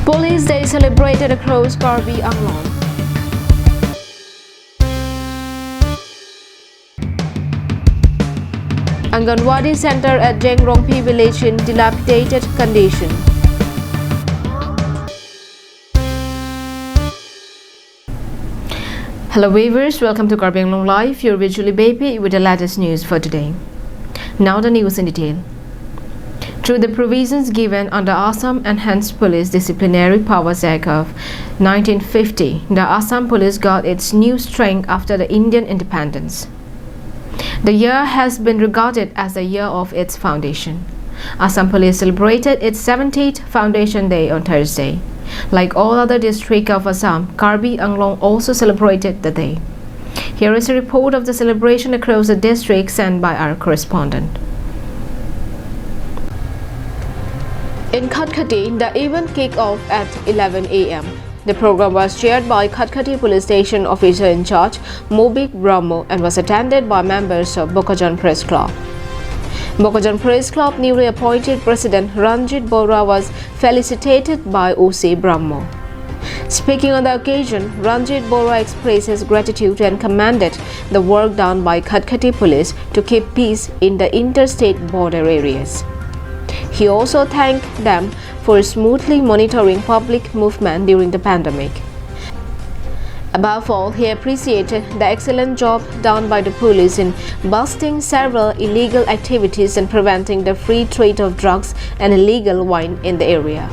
Police Day celebrated across Karbi Anglong. Anganwadi Center at Jengrongpi village in dilapidated condition. Hello viewers, welcome to Karbi Anglong Live, your visually baby with the latest news for today. Now the news in detail. Through the provisions given under Assam Enhanced Police Disciplinary Powers Act of 1950, the Assam Police got its new strength after the Indian independence. The year has been regarded as the year of its foundation. Assam Police celebrated its 70th Foundation Day on Thursday. Like all other districts of Assam, Karbi Anglong also celebrated the day. Here is a report of the celebration across the district sent by our correspondent. In Khatkati, the event kicked off at 11 a.m. The program was chaired by Khatkati Police Station Officer in Charge, Mobik Brahmo, and was attended by members of Bokajan Press Club. Bokajan Press Club newly appointed President Ranjit Bora was felicitated by O.C. Brahmo. Speaking on the occasion, Ranjit Bora expressed his gratitude and commended the work done by Khatkati Police to keep peace in the interstate border areas. He also thanked them for smoothly monitoring public movement during the pandemic. Above all, he appreciated the excellent job done by the police in busting several illegal activities and preventing the free trade of drugs and illegal wine in the area.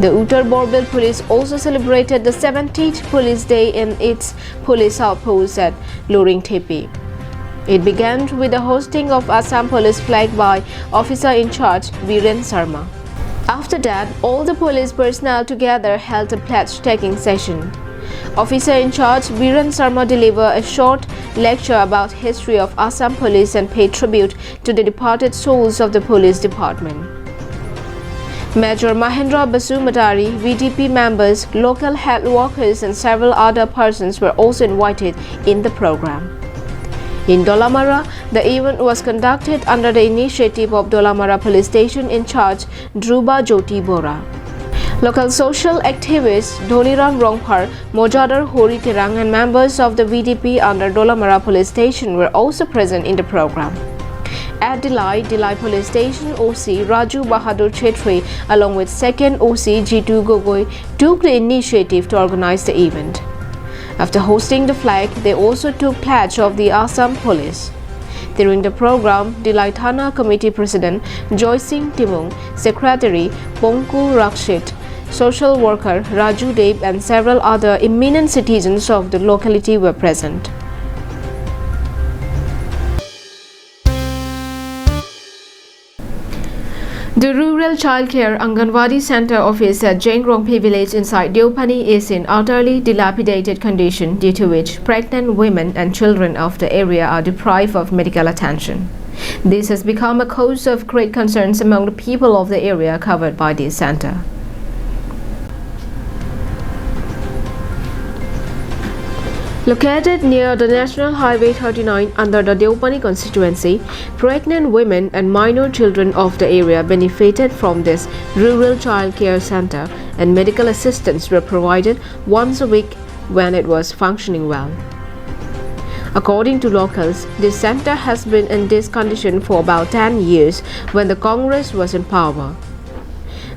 The Uttar Borbil Police also celebrated the 70th Police Day in its police outpost at Luring Tepi. It began with the hosting of Assam Police flag by Officer in Charge Viren Sharma. After that, all the police personnel together held a pledge-taking session. Officer in Charge Viren Sharma delivered a short lecture about history of Assam Police and paid tribute to the departed souls of the police department. Major Mahendra Basu Matari, VDP members, local health workers and several other persons were also invited in the program. In Dolamara, the event was conducted under the initiative of Dolamara Police Station in Charge Dhruba Jyoti Bora. Local social activists Dhoniram Rongpar, Mojadar Hori Tirang and members of the VDP under Dolamara Police Station were also present in the program. At Delhi Police Station, OC Raju Bahadur Chetri along with 2nd OC Jitu Gogoi took the initiative to organize the event. After hosting the flag, they also took pledge of the Assam Police. During the program, Delhi Thana Committee President Joy Singh Timung, Secretary Pongku Rakshit, social worker Raju Deb and several other eminent citizens of the locality were present. The Rural Child Care Anganwadi Center office at Jengrongpi village inside Deopani is in utterly dilapidated condition, due to which pregnant women and children of the area are deprived of medical attention. This has become a cause of great concerns among the people of the area covered by this center. Located near the National Highway 39 under the Deopani constituency, pregnant women and minor children of the area benefited from this rural child care center, and medical assistance were provided once a week when it was functioning well. According to locals, this center has been in this condition for about 10 years when the Congress was in power.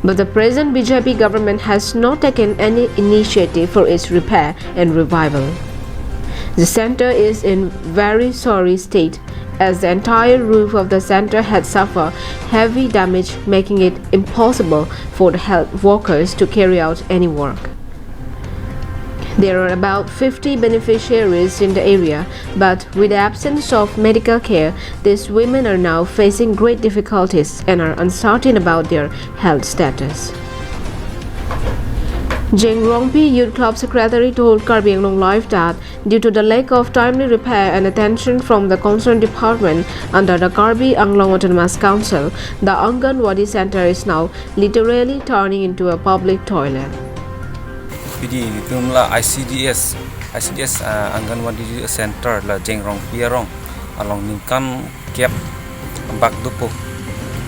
But the present BJP government has not taken any initiative for its repair and revival. The center is in very sorry state, as the entire roof of the center had suffered heavy damage, making it impossible for the health workers to carry out any work. There are about 50 beneficiaries in the area, but with the absence of medical care, these women are now facing great difficulties and are uncertain about their health status. Jengrongpi Youth Club Secretary told Karbi Anglong Live that due to the lack of timely repair and attention from the concerned department under the Karbi Anglong Autonomous Council, the Anganwadi Center is now literally turning into a public toilet. Pidi tumla ICDS Anganwadi Center la Jengrongpi arong along ningkan kiap bakdupo.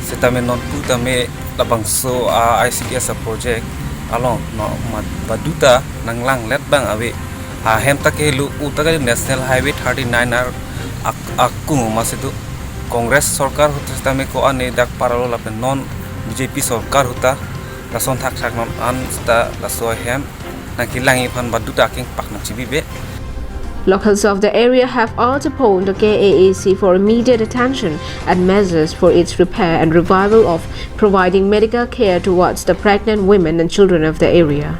Setame non tu tame labangso ICDS project along no baduta nanglang let bang awe hem take lu utaka national highway 39 akung masidu Congress sarkar huta stame ko ane dak paralo lapen non BJP sarkar huta lason thak thak non an sta laso hem nakilangi phan baduta king pakna chibibe. Locals of the area have also called the KAAC for immediate attention and measures for its repair and revival of providing medical care towards the pregnant women and children of the area.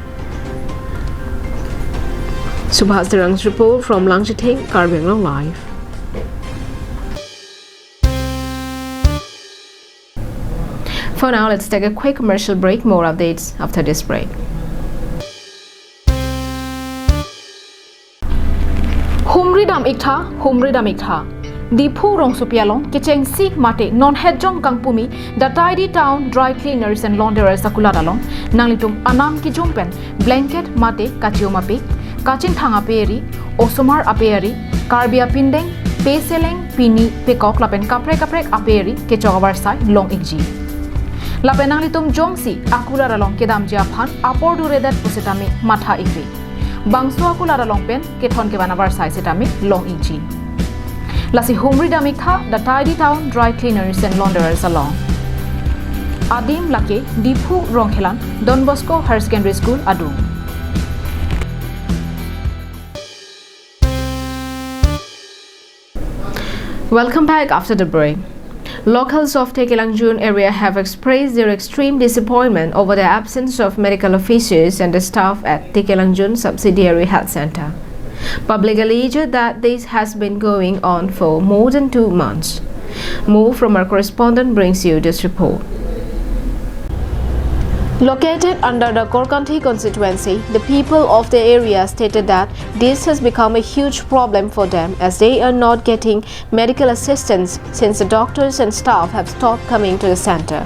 Subhas Darang's report from Langchatheng, Karbi Anglong Live. For now, let's take a quick commercial break. More updates after this break. Humridam ikha Dipu rong supialong kicheng sik mate non hejong kangpumi the tidy town dry cleaners and launderers akuladalong nanglitum anam ki jumpen blanket mate kachioma pe kachin thanga peri osomar aperi karbia pindeng peseleng pini pekok lapen kaprek aperi ke chogabar sai long ikji lapen nanglitum jongsi akuladalong kedam jia phan apor duredat pusitami matha ikri bangso akuladalong pen kethon ke banabar sai setami long ikji Lasi Humri Damikha, the tidy town dry cleaners and launderers along. Adim Lake, Dipu Ronghelan, Don Bosco Higher Secondary School, Adum. Welcome back after the break. Locals of Tekelangjun area have expressed their extreme disappointment over the absence of medical officers and the staff at Tekelangjun Subsidiary Health Center. Public alleged that this has been going on for more than 2 months. More from our correspondent brings you this report. Located under the Korkanthi constituency, the people of the area stated that this has become a huge problem for them as they are not getting medical assistance since the doctors and staff have stopped coming to the center.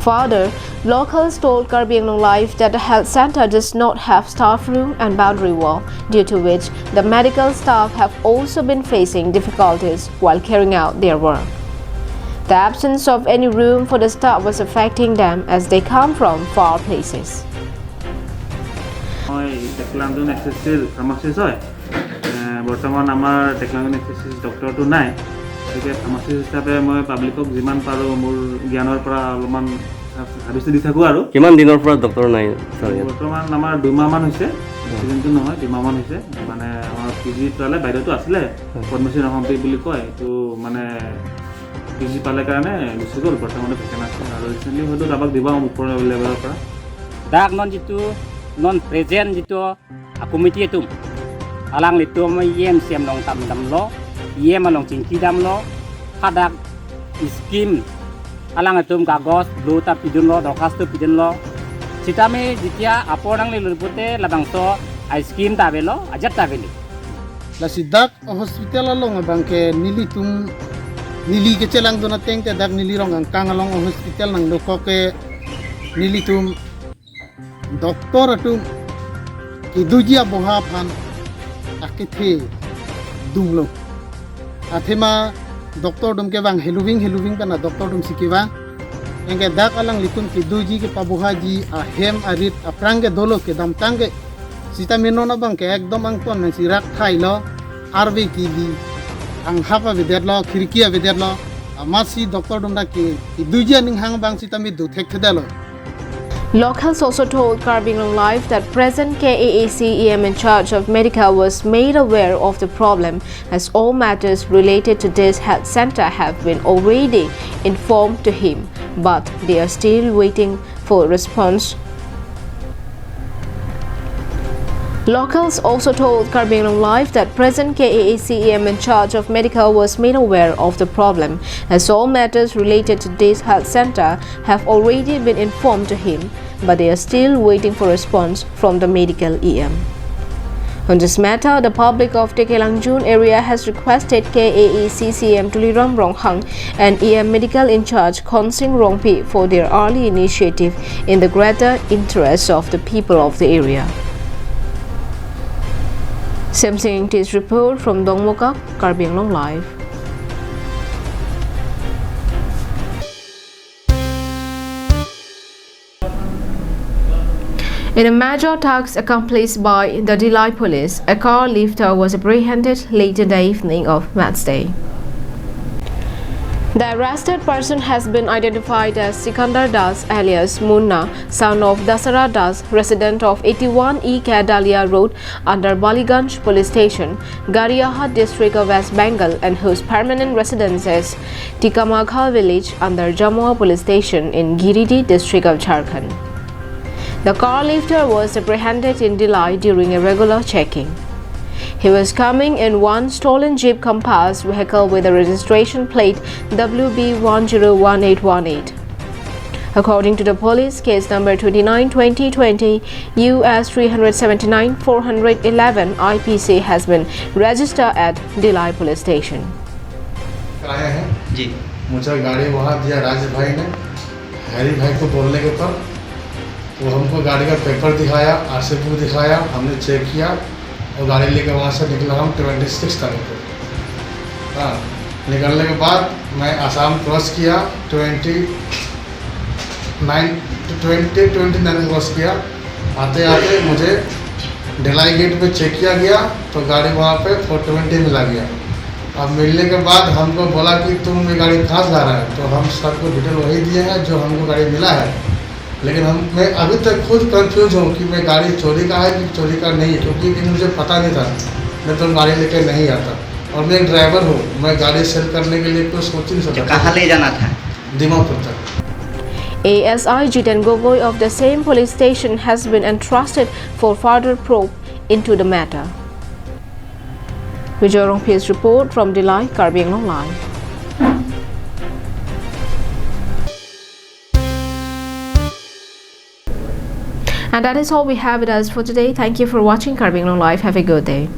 Further, locals told Karbi Anglong Live that the health center does not have staff room and boundary wall, due to which the medical staff have also been facing difficulties while carrying out their work. The absence of any room for the staff was affecting them as they come from far places. Tekelangjun accessories pharmacist hoy বৰ্তমান আমাৰ Tekelangjun accessories doctor তো নাই একে pharmacist হিচাপে মই পাব্লিকক যিমান পাৰো মোৰ জ্ঞানৰ পৰা অলপমান সাবিষ্ট দি থাকো আৰু কিমান দিনৰ পৰা ডক্টৰ নাই স্যাৰ বৰ্তমান আমাৰ 2 মাহ মান হৈছে কিন্তু নহয় 2 মাহ মান হৈছে মানে আমাৰ পিজি পালে বাইদেউটো আছিলে পদ্মশ্ৰী নহম্পি বুলি কয় তো মানে পিজি পালে কাৰণে গুচি গ'ল বৰ্তমান ভেকেন আছে আৰু ৰিসেন্টলি হয়তো কাবাক দিবা ওপৰ লেভেলৰ পৰা dak non jitu non present jitu committee itu alang litu mai yem siam long tam dam lo yem along cingki dam lo hadak scheme alang atum kagos blue ta pidun lo dorkas tu pidun lo citame jitia aporang le lurpute labangso ice cream ta belo ajat ta beli la sidak hospital along bangke nilitum nili ke celang dona teng te dak nili rong ang kang along hospital nang doko ke nilitum doktor atum idujia boha phan akithe dumlo athema doktor dum ke bang heluving kana doktor dum sikiwa engke dak alang litum kiduji ke pabuha ji ahem arit aprang ke dolo ke dam tangge sita menona bang ke ekdom ang ton nang sirak thailo arbe kili ang hapa viderlo khirkiya viderlo amasi doktor dum da ke idujia ning hang bang sita mi du thek thedalo. Locals also told Karbi Anglong Live that present KAAC EM in charge of medical was made aware of the problem as all matters related to this health center have been already informed to him, but they are still waiting for a response. Locals also told Karbi Anglong Live that present KAAC EM in charge of medical was made aware of the problem as all matters related to this health center have already been informed to him, but they are still waiting for a response from the medical EM. On this matter, the public of Tekelangjun area has requested KAAC CM Tuliram Ronghang and EM medical in charge Khonsing Rongpi for their early initiative in the greater interest of the people of the area. Samsing T's report from Dongmokak, Karbi Anglong Live. In a major task accomplished by the Delhi police, a car lifter was apprehended late in the evening of Wednesday. The arrested person has been identified as Sikandar Das alias Munna, son of Dasara Das, resident of 81E Kadalia Road under Baliganj Police Station, Gariahat district of West Bengal, and whose permanent residence is Tikamagha village under Jamua Police Station in Giridih district of Jharkhand. The car lifter was apprehended in Delhi during a regular checking. He was coming in one stolen Jeep Compass vehicle with a registration plate WB101818. According to the police, case number 29-2020 US 379-411 IPC has been registered at Delhi Police Station. आया है जी मुझे गाड़ी वहाँ दिया राज भाई ने Harry भाई को बोलने के ऊपर वो हमको गाड़ी का पेपर दिखाया आरसी बुक दिखाया हमने चेक किया और गाड़ी लेकर वहाँ से निकला हम 26 तारीख को हाँ निकलने के बाद मैं आसाम क्रॉस किया 29 क्रॉस किया आते आते मुझे ढलाई गेट पे चेक किया गया तो गाड़ी वहाँ पे 420 मिला गया। अब मिलने के बाद हमको बोला कि तुम ये गाड़ी कहाँ से ला रहा है तो हम सबको डिटेल वही दिए हैं जो हमको गाड़ी मिला है लेकिन मैं अभी तक खुद कंफ्यूज हूँ कि मैं गाड़ी चोरी का है कि चोरी का नहीं है क्योंकि मुझे पता नहीं था मैं तो गाड़ी लेकर नहीं आता और मैं एक ड्राइवर हूँ मैं गाड़ी सेल करने के लिए कुछ सोच नहीं सकता। कहाँ ले जाना था? दीमापुर तक। ASI Jiten Gogoi of the same police station has been entrusted for further probe into the matter. Vijay Rongpi's report from Delhi, Karbi Anglong Live. And that is all we have with us for today. Thank you for watching Karbi Anglong Live. Have a good day.